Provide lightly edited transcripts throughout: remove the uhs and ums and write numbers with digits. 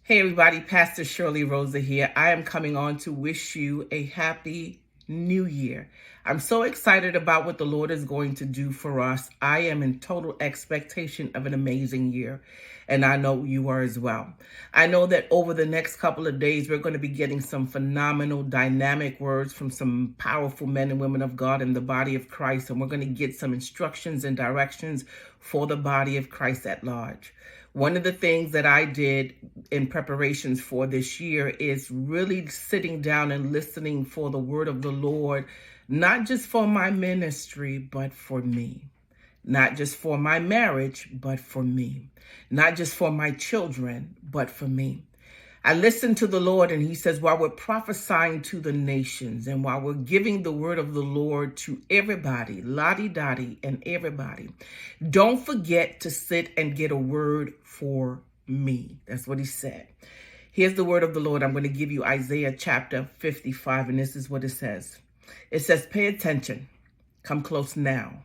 Hey everybody, Pastor Shirley Rosa here. I am coming on to wish you a happy new year. I'm so excited about what the Lord is going to do for us. I am in total expectation of an amazing year, and I know you are as well. I know that over the next couple of days, we're going to be getting some phenomenal, dynamic words from some powerful men and women of God in the body of Christ, and we're going to get some instructions and directions for the body of Christ at large. One of the things that I did in preparations for this year is really sitting down and listening for the word of the Lord, not just for my ministry, but for me. Not just for my marriage, but for me. Not just for my children, but for me. I listened to the Lord, and he says, while we're prophesying to the nations and while we're giving the word of the Lord to everybody, lottie-dottie and everybody, don't forget to sit and get a word for me. That's what he said. Here's the word of the Lord. I'm going to give you Isaiah chapter 55, and this is what it says. It says, pay attention. Come close now.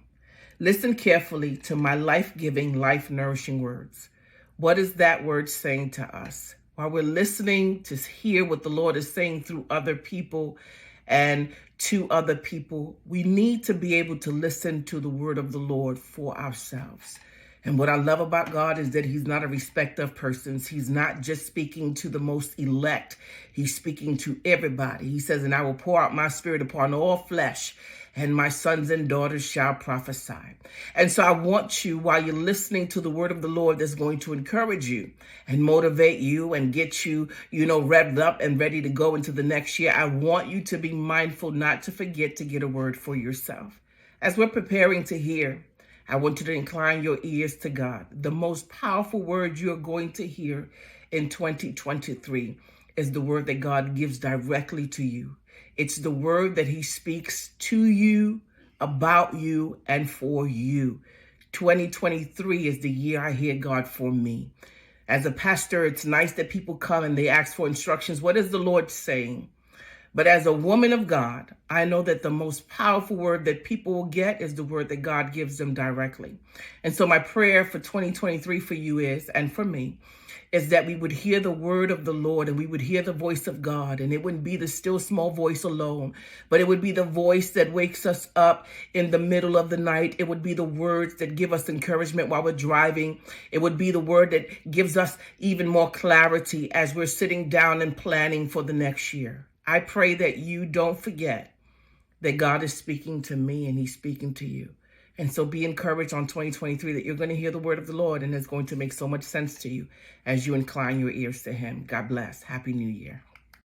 Listen carefully to my life-giving, life-nourishing words. What is that word saying to us? While we're listening to hear what the Lord is saying through other people and to other people, we need to be able to listen to the word of the Lord for ourselves. And what I love about God is that he's not a respecter of persons. He's not just speaking to the most elect. He's speaking to everybody. He says, and I will pour out my spirit upon all flesh, and my sons and daughters shall prophesy. And so I want you, while you're listening to the word of the Lord that's going to encourage you and motivate you and get you, revved up and ready to go into the next year, I want you to be mindful not to forget to get a word for yourself. As we're preparing to hear, I want you to incline your ears to God. The most powerful word you're going to hear in 2023 is the word that God gives directly to you. It's the word that he speaks to you, about you, and for you. 2023 is the year I hear God for me. As a pastor, it's nice that people come and they ask for instructions. What is the Lord saying? But as a woman of God, I know that the most powerful word that people will get is the word that God gives them directly. And so my prayer for 2023 for you is, and for me, is that we would hear the word of the Lord and we would hear the voice of God. And it wouldn't be the still small voice alone, but it would be the voice that wakes us up in the middle of the night. It would be the words that give us encouragement while we're driving. It would be the word that gives us even more clarity as we're sitting down and planning for the next year. I pray that you don't forget that God is speaking to me and he's speaking to you. And so be encouraged on 2023 that you're going to hear the word of the Lord, and it's going to make so much sense to you as you incline your ears to him. God bless. Happy New Year.